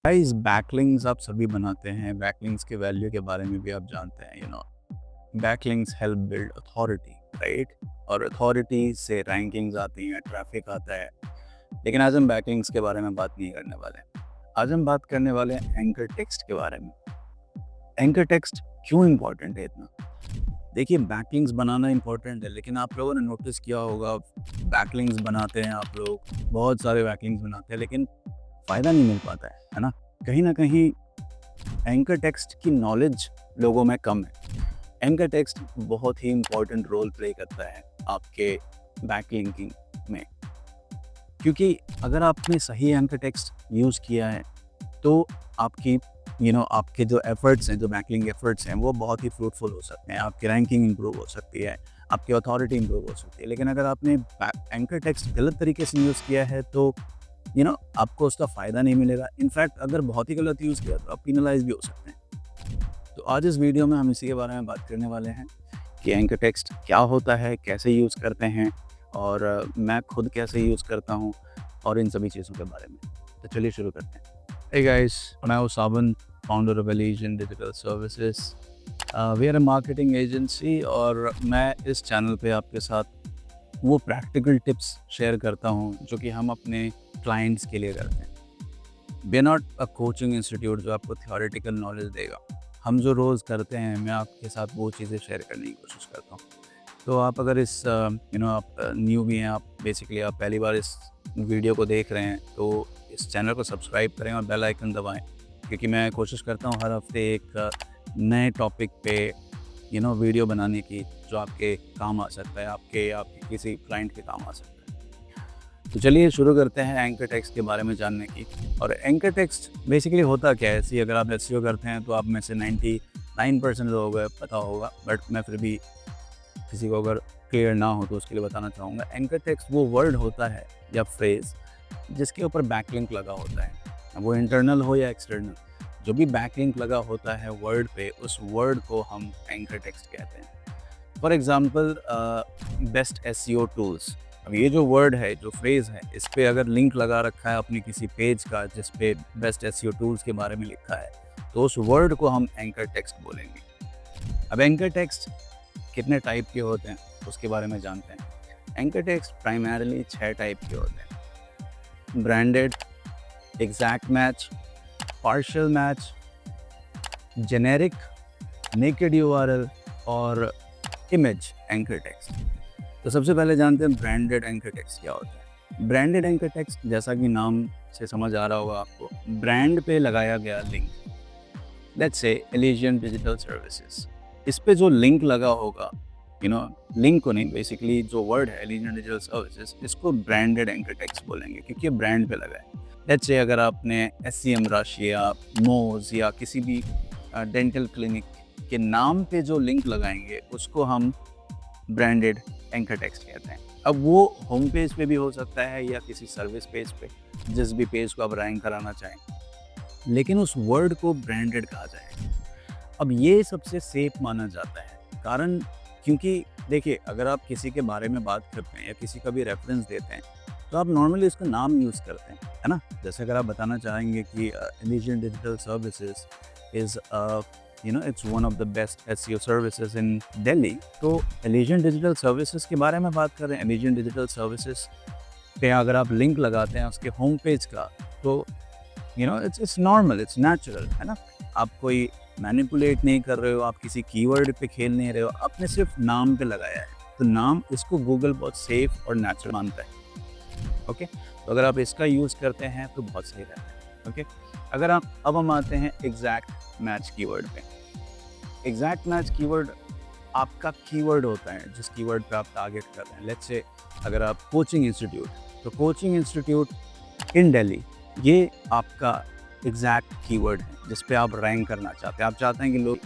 Guys backlinks आप सभी बनाते हैं। बैकलिंक्स के वैल्यू के बारे में भी आप जानते हैं। Backlinks help build authority, right? और अथॉरिटी से रैंकिंग्स आती हैं, ट्रैफिक आता है। लेकिन आज हम बैकलिंक्स के बारे में बात नहीं करने वाले। आज हम बात करने वाले हैं एंकर टेक्स्ट के बारे में। एंकर टेक्स्ट क्यों इम्पोर्टेंट है इतना? देखिए, बैकलिंक्स बनाना इम्पोर्टेंट है, लेकिन आप लोगों ने नोटिस किया होगा, बैकलिंक्स बनाते हैं आप लोग, बहुत सारे बैकलिंक्स बनाते हैं, लेकिन फ़ायदा नहीं मिल पाता है ना? कहीं न कहीं एंकर टेक्स्ट की नॉलेज लोगों में कम है। एंकर टेक्स्ट बहुत ही इम्पोर्टेंट रोल प्ले करता है आपके बैकलिंकिंग में, क्योंकि अगर आपने सही एंकर टेक्स्ट यूज़ किया है तो आपकी आपके जो एफर्ट्स हैं, जो बैकलिंक एफर्ट्स हैं, वो बहुत ही फ्रूटफुल हो सकते हैं। आपकी रैंकिंग इंप्रूव हो सकती है, आपकी अथॉरिटी इंप्रूव हो सकती है। लेकिन अगर आपने एंकर टेक्स्ट गलत तरीके से यूज़ किया है तो आपको उसका फ़ायदा नहीं मिलेगा। इनफैक्ट अगर बहुत ही गलत यूज़ किया तो आप पेनलाइज़ भी हो सकते हैं। तो आज इस वीडियो में हम इसी के बारे में बात करने वाले हैं कि एंकर टेक्स्ट क्या होता है, कैसे यूज़ करते हैं, और मैं खुद कैसे यूज़ करता हूँ, और इन सभी चीज़ों के बारे में। तो चलिए शुरू करते हैं। Hey guys, मैं हूँ सावन, फाउंडर ऑफ एलिजन digital services. We are a marketing agency, और मैं इस चैनल पे आपके साथ वो प्रैक्टिकल टिप्स शेयर करता हूँ जो कि हम अपने क्लाइंट्स के लिए करते हैं। We are not a coaching institute जो आपको थियोरेटिकल नॉलेज देगा। हम जो रोज़ करते हैं, मैं आपके साथ वो चीज़ें शेयर करने की कोशिश करता हूँ। तो आप अगर इस आप न्यू भी हैं, आप बेसिकली आप पहली बार इस वीडियो को देख रहे हैं, तो इस चैनल को सब्सक्राइब करें और बेल आइकन दबाएं, क्योंकि मैं कोशिश करता हूँ हर हफ्ते एक नए टॉपिक पे वीडियो बनाने की जो आपके काम आ सकता है, आपके किसी क्लाइंट के काम आ सकता है। तो चलिए शुरू करते हैं एंकर टेक्स्ट के बारे में जानने की। और एंकर टेक्स्ट बेसिकली होता क्या है? अगर आप एसईओ करते हैं तो आप में से 99% लोगों को पता होगा, बट मैं फिर भी किसी को अगर क्लियर ना हो तो उसके लिए बताना चाहूँगा। एंकर टेक्स्ट वो वर्ड होता है या फ्रेज़ जिसके ऊपर बैकलिंक लगा होता है, वो इंटरनल हो या एक्सटर्नल। जो भी बैकलिंक लगा होता है वर्ड पे, उस वर्ड को हम एंकर टेक्स्ट कहते हैं। For example best SEO tools. अब ये जो वर्ड है, जो फ्रेज़ है, इस पे अगर लिंक लगा रखा है अपनी किसी पेज का जिस पे बेस्ट एसईओ टूल्स के बारे में लिखा है, तो उस वर्ड को हम एंकर टेक्स्ट बोलेंगे। अब एंकर टेक्स्ट कितने टाइप के होते हैं उसके बारे में जानते हैं। एंकर टेक्स्ट प्राइमरली 6 टाइप के होते हैं: branded, exact match, partial match, generic, naked URL और इमेज एंकर टेक्स्ट। तो सबसे पहले जानते हैं ब्रांडेड एंकर टेक्स्ट क्या होता है। ब्रांडेड एंकर टेक्स्ट, जैसा कि नाम से समझ आ रहा होगा आपको, ब्रांड पे लगाया गया link. Let's say Alison digital services, इस पे जो लिंक लगा होगा, लिंक को नहीं, बेसिकली जो वर्ड है एलिजन डिजिटल सर्विसेज, इसको ब्रांडेड एंकर टेक्स्ट बोलेंगे क्योंकि ये ब्रांड पे लगा है। लेट्स से अगर आपने एससीएम रश या मोज या किसी भी डेंटल क्लिनिक के नाम पे जो लिंक लगाएंगे, उसको हम ब्रांडेड एंकर टेक्स्ट कहते हैं। अब वो होम पेज पे भी हो सकता है या किसी सर्विस पेज पे, जिस भी पेज को आप रैंक कराना चाहें, लेकिन उस वर्ड को ब्रांडेड कहा जाएगा। अब ये सबसे सेफ माना जाता है, कारण क्योंकि देखिए, अगर आप किसी के बारे में बात करते हैं या किसी का भी रेफरेंस देते हैं, तो आप नॉर्मली उसका नाम यूज़ करते हैं, है ना? जैसे अगर आप बताना चाहेंगे कि Alison digital services is it's one of the best SEO services in Delhi, तो एलिजन डिजिटल सर्विसेज के बारे में बात कर रहे हैं। एलिजन डिजिटल सर्विसेज पे अगर आप लिंक लगाते हैं उसके होम पेज का, तो इट्स नॉर्मल, इट्स नेचुरल, है ना? आप कोई मैनिपुलेट नहीं कर रहे हो, आप किसी कीवर्ड पे खेल नहीं रहे हो, आपने सिर्फ नाम पे लगाया है, तो नाम, इसको गूगल बहुत सेफ और नेचुरल मानता है। ओके, तो अगर आप इसका यूज़ करते हैं तो बहुत सही रहता है। ओके, अगर अब हम आते हैं एग्जैक्ट मैच कीवर्ड पे। एग्जैक्ट मैच कीवर्ड आपका कीवर्ड होता है जिस कीवर्ड पे आप टारगेट कर रहे हैं। लेट्स से अगर आप कोचिंग इंस्टीट्यूट, तो कोचिंग इंस्टीट्यूट इन दिल्ली, ये आपका एग्जैक्ट कीवर्ड है जिस पे आप रैंक करना चाहते हैं। आप चाहते हैं कि लोग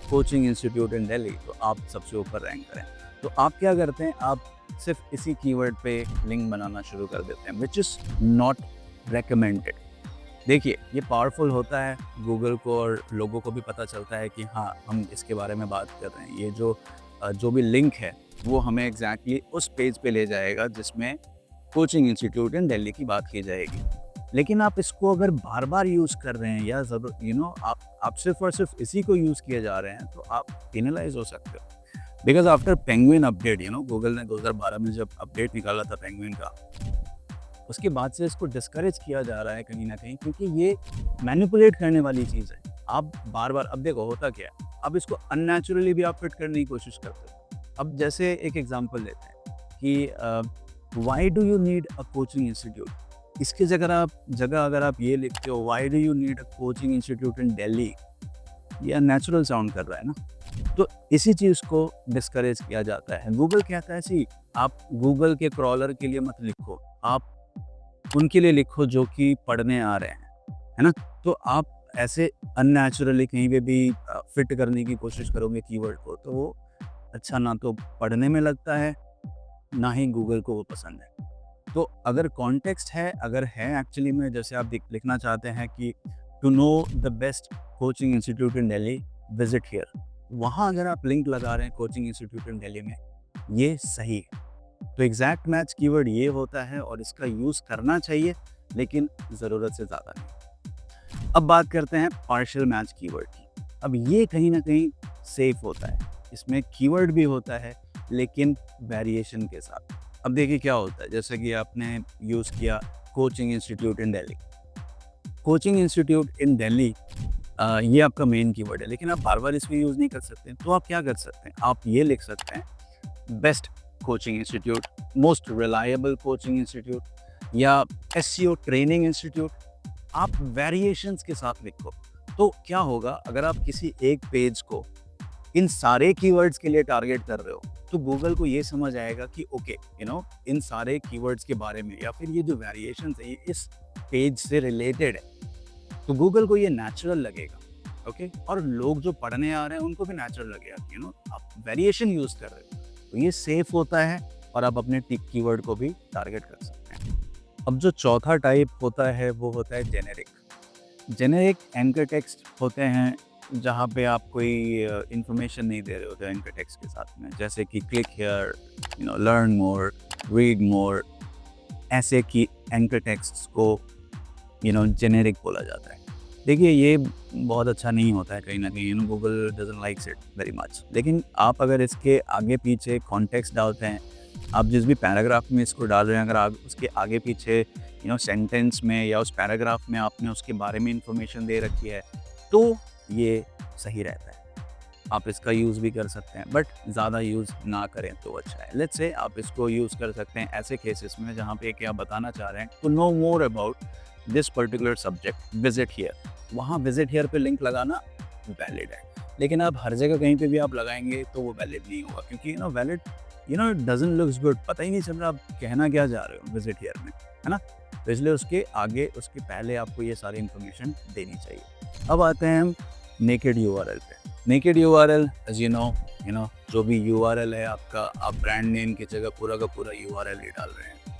कोचिंग इंस्टीट्यूट इन दिल्ली, तो आप सबसे ऊपर रैंक करें। तो आप क्या करते हैं, आप सिर्फ इसी कीवर्ड पे लिंक बनाना शुरू कर देते हैं, विच इज़ नॉट रेकमेंडेड। देखिए, ये पावरफुल होता है, गूगल को और लोगों को भी पता चलता है कि हाँ, हम इसके बारे में बात कर रहे हैं। ये जो भी लिंक है वो हमें एग्जैक्टली उस पेज पे ले जाएगा जिसमें कोचिंग इंस्टीट्यूट इन दिल्ली की बात की जाएगी। लेकिन आप इसको अगर बार बार यूज़ कर रहे हैं या आप सिर्फ और सिर्फ इसी को यूज़ किए जा रहे हैं तो आप पेनलाइज हो सकते हो। Because after penguin update Google ने 2012 में जब अपडेट निकाला था पेंगुइन का, उसके बाद से इसको डिस्करेज किया जा रहा है कहीं ना कहीं, क्योंकि ये मैनिपुलेट करने वाली चीज़ है। आप बार बार, अब देखो होता क्या है, अब इसको अननेचुरली भी आप फिट करने की कोशिश करते हो। अब जैसे एक एग्जांपल लेते हैं कि why do you need a coaching institute, इसकी जगह अगर आप ये लिखते हो why do you need a coaching institute in Delhi, ये नेचुरल साउंड कर रहा है ना। तो इसी चीज़ को डिस्करेज किया जाता है। गूगल कहता है सी, आप गूगल के क्रॉलर के लिए मत लिखो, आप उनके लिए लिखो जो कि पढ़ने आ रहे हैं, है ना। तो आप ऐसे अननेचुरली कहीं पे भी फिट करने की कोशिश करोगे कीवर्ड को, तो वो अच्छा ना तो पढ़ने में लगता है, ना ही गूगल को वो पसंद है। तो अगर कॉन्टेक्स्ट है, अगर है एक्चुअली में, जैसे आप लिखना चाहते हैं कि to know the best coaching institute in Delhi visit here, वहाँ अगर आप लिंक लगा रहे हैं कोचिंग इंस्टीट्यूट इन दिल्ली में, ये सही है। तो एग्जैक्ट मैच कीवर्ड ये होता है और इसका यूज़ करना चाहिए, लेकिन ज़रूरत से ज़्यादा नहीं। अब बात करते हैं पार्शियल मैच कीवर्ड की। अब ये कहीं ना कहीं सेफ होता है, इसमें कीवर्ड भी होता है लेकिन वेरिएशन के साथ। अब देखिए क्या होता है, जैसे कि आपने यूज़ किया coaching institute in Delhi. Coaching institute in Delhi ये आपका मेन कीवर्ड है, लेकिन आप बार बार इसमें यूज़ नहीं कर सकते। तो आप क्या कर सकते हैं, आप ये लिख सकते हैं best coaching institute, most reliable coaching institute या एसईओ ट्रेनिंग इंस्टीट्यूट। आप वेरिएशंस के साथ लिखो। तो क्या होगा, अगर आप किसी एक पेज को इन सारे कीवर्ड्स के लिए टारगेट कर रहे हो, तो गूगल को ये समझ आएगा कि ओके इन सारे कीवर्ड्स के बारे में या फिर ये जो वेरिएशंस है ये इस पेज से रिलेटेड है, तो गूगल को ये नेचुरल लगेगा। ओके, और लोग जो पढ़ने आ रहे हैं उनको भी नेचुरल लगेगा आप वेरिएशन यूज कर रहे हो। तो ये सेफ होता है और आप अपने टिक कीवर्ड को भी टारगेट कर सकते हैं। अब जो चौथा टाइप होता है वो होता है जेनेरिक। जेनेरिक एंकर टेक्स्ट होते हैं जहाँ पे आप कोई इंफॉर्मेशन नहीं दे रहे होते एंकर टेक्स्ट के साथ में, जैसे कि click here, learn more, read more, ऐसे की एंकर टेक्स्ट को जेनेरिक बोला जाता है। देखिए ये बहुत अच्छा नहीं होता है कहीं ना कहीं, Google doesn't likes it very much. लेकिन आप अगर इसके आगे पीछे कॉन्टेक्स्ट डालते हैं, आप जिस भी पैराग्राफ में इसको डाल रहे हैं, अगर आप उसके आगे पीछे सेंटेंस में या उस पैराग्राफ में आपने उसके बारे में इंफॉर्मेशन दे रखी है, तो ये सही रहता है। आप इसका यूज़ भी कर सकते हैं, बट ज़्यादा यूज़ ना करें तो अच्छा है। लेट्स से आप इसको यूज़ कर सकते हैं ऐसे केसेस में जहाँ पे क्या बताना चाह रहे हैं, to know more about this particular subject visit here, वहाँ विजिट हियर पे लिंक लगाना वैलिड है। लेकिन आप हर जगह कहीं पे भी आप लगाएंगे तो वो वैलिड नहीं होगा, क्योंकि valid it doesn't looks good, पता ही नहीं चल रहा आप कहना क्या जा रहे हो विजिट हियर में, है ना। तो इसलिए उसके आगे, उसके पहले आपको ये सारी इंफॉर्मेशन देनी चाहिए। अब आते हैं हम नेकेड यूआरएल पे। Naked URL as you know जो भी यूआरएल है आपका, आप ब्रांड नेम की जगह पूरा का पूरा यूआरएल ही डाल रहे हैं,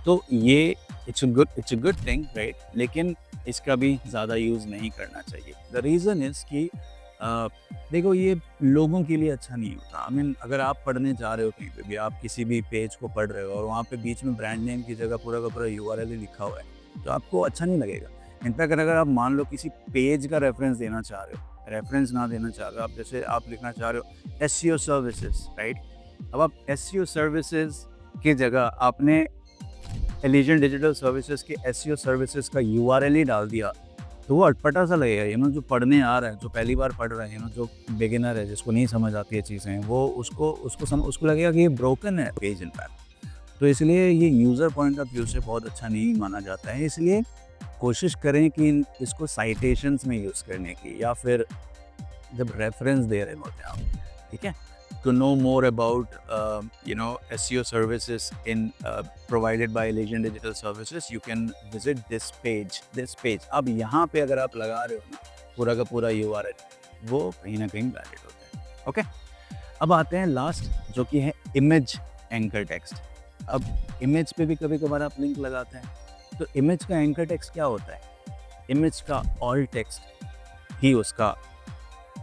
तो ये it's a good thing, right. लेकिन इसका भी ज़्यादा यूज़ नहीं करना चाहिए। द रीज़न इज़ कि देखो ये लोगों के लिए अच्छा नहीं होता। आई मीन अगर आप पढ़ने जा रहे हो कहीं पे भी, आप किसी भी पेज को पढ़ रहे हो और वहाँ पे बीच में ब्रांड नेम की जगह पूरा का पूरा यूआरएल ही लिखा हुआ है, तो आपको अच्छा नहीं लगेगा। इनफैक्ट अगर आप मान लो किसी पेज का रेफरेंस देना चाह रहे हो, रेफरेंस ना देना चाह रहे हो, आप जैसे आप लिखना चाह रहे हो एसईओ सर्विसेज, राइट। अब आप एसईओ सर्विसेज की जगह आपने एलिजेंट डिजिटल सर्विसेज के एसईओ सर्विसेज का यूआरएल ही डाल दिया, तो वो अटपटा सा लगेगा। जो पढ़ने आ रहा है, जो पहली बार पढ़ रहा है, जो बिगिनर है, जिसको नहीं समझ आती है चीज़ें, वो उसको लगेगा कि ये ब्रोकन है पेज इनफैक्ट। तो इसलिए ये यूज़र पॉइंट ऑफ व्यू से बहुत अच्छा नहीं माना जाता है। इसलिए कोशिश करें कि इसको साइटेशंस में यूज़ करने की, या फिर जब रेफरेंस दे रहे होते हैं आप, ठीक है, to know more about SEO services in provided by Legend Digital Services, you can visit this page। अब यहाँ पे अगर आप लगा रहे हो ना पूरा का पूरा URL, वो कहीं ना कहीं वैलिड होता है। ओके, अब आते हैं लास्ट, जो कि है इमेज एंकर टेक्स्ट। अब इमेज पे भी कभी कभार आप लिंक लगाते हैं, तो इमेज का एंकर टेक्स्ट क्या होता है? इमेज का ऑल टेक्स्ट ही उसका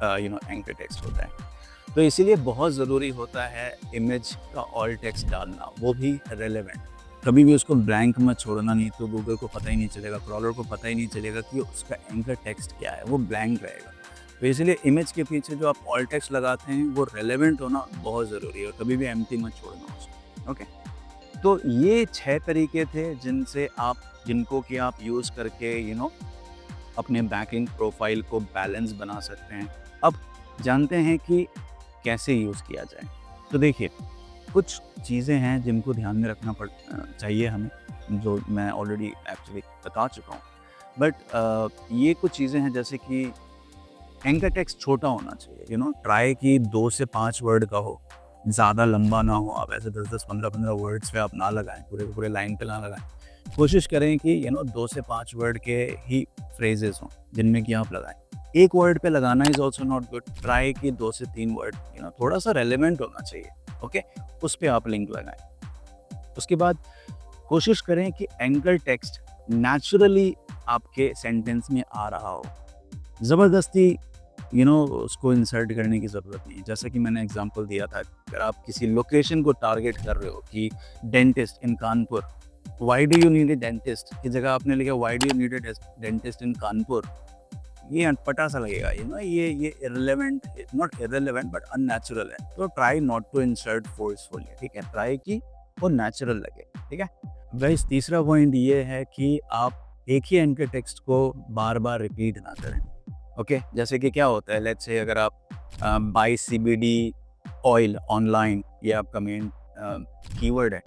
एंकर टेक्स्ट होता है। तो इसीलिए बहुत ज़रूरी होता है इमेज का ऑल टेक्स्ट डालना, वो भी रेलेवेंट। कभी भी उसको ब्लैंक मत छोड़ना, नहीं तो गूगल को पता ही नहीं चलेगा, क्रॉलर को पता ही नहीं चलेगा कि उसका एंकर टेक्स्ट क्या है, वो ब्लैंक रहेगा। तो इसलिए इमेज के पीछे जो आप ऑल टेक्स्ट लगाते हैं वो रेलेवेंट होना बहुत ज़रूरी है, कभी भी एम्प्टी मत छोड़ना उसको। ओके, तो ये 6 तरीके थे जिनको कि आप यूज़ करके अपने बैकलिंक प्रोफाइल को बैलेंस बना सकते हैं। अब जानते हैं कि कैसे यूज़ किया जाए। तो देखिए, कुछ चीज़ें हैं जिनको ध्यान में रखना चाहिए हमें, जो मैं ऑलरेडी एक्चुअली बता चुका हूँ। बट ये कुछ चीज़ें हैं जैसे कि एंकर टेक्स्ट छोटा होना चाहिए, ट्राई कि 2 से 5 वर्ड का हो, ज़्यादा लंबा ना हो। आप ऐसे 10-10, 15-15 वर्ड्स पे आप ना लगाएँ, पूरे के पूरे लाइन पे ना लगाएँ। कोशिश करें कि 2 से 5 वर्ड के ही फ्रेजेस हों जिनमें कि आप लगाएं। एक वर्ड पे लगाना is also not good. Try कि 2 से 3 वर्ड थोड़ा सा रेलेवेंट होना चाहिए। ओके, उस पे आप लिंक लगाएं। उसके बाद कोशिश करें कि एंकर टेक्स्ट नेचुरली आपके सेंटेंस में आ रहा हो, ज़बरदस्ती उसको इंसर्ट करने की ज़रूरत नहीं है। जैसा कि मैंने एग्जांपल दिया था, अगर आप किसी लोकेशन को टारगेट कर रहे हो कि dentist in Kanpur, why do you need a dentist की जगह आपने लिखा why do you need a dentist in Kanpur, ये अटपटा सा लगेगा, ये irrelevant, not irrelevant but unnatural है। तो try not to insert forcefully, ठीक है, ट्राई कि वो नेचुरल लगे, ठीक है। गाइस, तीसरा पॉइंट ये है कि आप एक ही एंकर टेक्स्ट को बार बार रिपीट ना करें। ओके, जैसे कि क्या होता है, लेट्स से अगर आप बाय CBD ऑयल ऑनलाइन, ये आपका मेन कीवर्ड है,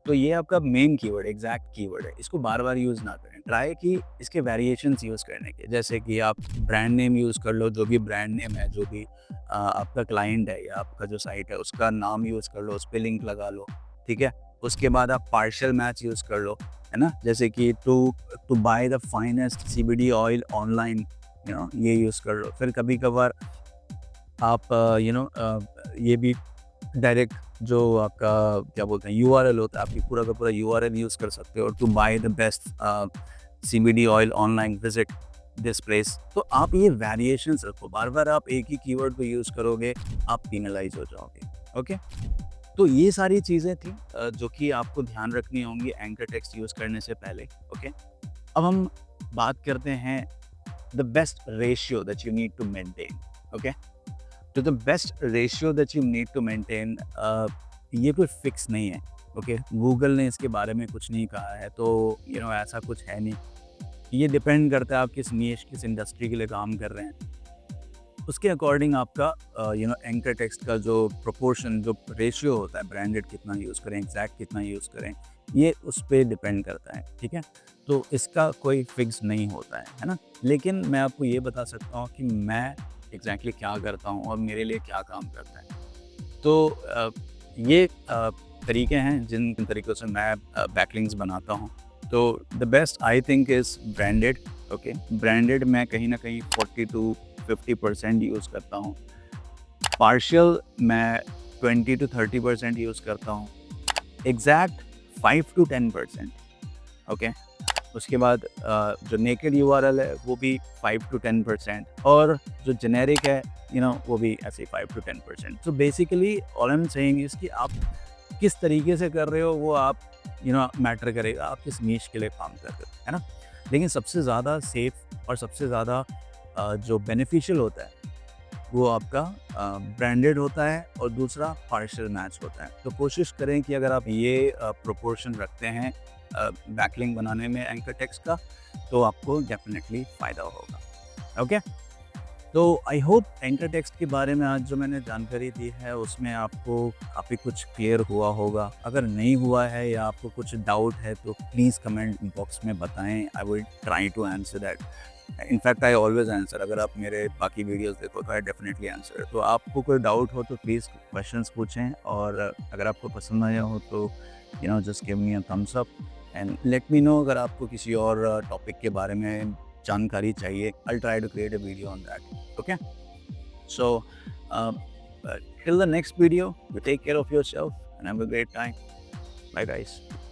तो ये आपका मेन कीवर्ड, एग्जैक्ट कीवर्ड है, इसको बार बार यूज़ ना करें। ट्राई कि इसके वेरिएशंस यूज़ करने के, जैसे कि आप ब्रांड नेम यूज़ कर लो, जो भी ब्रांड नेम है, जो भी आपका क्लाइंट है या आपका जो साइट है उसका नाम यूज़ कर लो, उस पर लिंक लगा लो, ठीक है। उसके बाद आप पार्शियल मैच यूज़ कर लो, है ना, जैसे कि to buy the finest CBD oil online, ये यूज़ कर लो। फिर कभी कभार आप ये भी डायरेक्ट जो आपका क्या बोलते हैं URL होता है, आपकी पूरा का पूरा URL यूज़ कर सकते हो, to buy the best CBD oil online, visit this place. तो आप ये वेरिएशंस रखो, बार बार आप एक ही कीवर्ड को यूज़ करोगे, आप पेनलाइज हो जाओगे। ओके, तो ये सारी चीज़ें थी जो कि आपको ध्यान रखनी होंगी एंकर टेक्स्ट यूज़ करने से पहले। ओके, अब हम बात करते हैं the best ratio that you need to maintain. Okay, तो the best ratio that you need to maintain, ये कोई फिक्स नहीं है। ओके, गूगल ने इसके बारे में कुछ नहीं कहा है, तो ऐसा कुछ है नहीं। ये डिपेंड करता है आप किस नीश, किस इंडस्ट्री के लिए काम कर रहे हैं, उसके अकॉर्डिंग आपका एंकर टेक्स्ट का जो प्रोपोर्शन, जो रेशियो होता है, ब्रांडेड कितना यूज़ करें, एग्जैक्ट कितना यूज़ करें, ये उस पर डिपेंड करता है, ठीक है। तो इसका कोई फिक्स नहीं होता है ना। लेकिन मैं आपको ये बता सकता हूँ कि मैं एग्जैक्टली क्या करता हूँ और मेरे लिए क्या काम करता है। तो ये तरीके हैं जिन तरीक़ों से मैं बैकलिंक्स बनाता हूँ। तो the best I think is branded. Okay, branded मैं कहीं ना कहीं 40 to 50% यूज़ करता हूँ। पार्शियल मैं 20 to 30% यूज़ करता हूँ। Exact 5 to 10%। ओके, उसके बाद जो नेकेड URL है वो भी 5 to 10%, और जो जेनेरिक है वो भी ऐसे 5 to 10%। तो basically all I am saying is कि आप किस तरीके से कर रहे हो वो आप मैटर करेगा, आप किस नीश के लिए काम कर रहे हो, है ना। लेकिन सबसे ज़्यादा सेफ और सबसे ज़्यादा जो बेनिफिशियल होता है वो आपका ब्रांडेड होता है, और दूसरा पार्शियल मैच होता है। तो कोशिश करें कि अगर आप ये प्रोपोर्शन रखते हैं बैकलिंक बनाने में एंकर टेक्स्ट का, तो आपको डेफिनेटली फ़ायदा होगा। ओके, तो आई होप एंकर टेक्स्ट के बारे में आज जो मैंने जानकारी दी है उसमें आपको काफ़ी कुछ क्लियर हुआ होगा। अगर नहीं हुआ है या आपको कुछ डाउट है तो प्लीज़ कमेंट बॉक्स में बताएं। I will try to answer that. In fact I always answer. अगर आप मेरे बाकी वीडियोस देखो तो आई डेफिनेटली आंसर। तो आपको कोई डाउट हो तो प्लीज़ क्वेश्चंस पूछें, और अगर आपको पसंद आया हो तो just give me a thumbs up and let me know. अगर आपको किसी और टॉपिक के बारे में जानकारी चाहिए, I'll try to create a video on that. Okay, so till the next video, you take care of yourself and have a great time. Bye guys.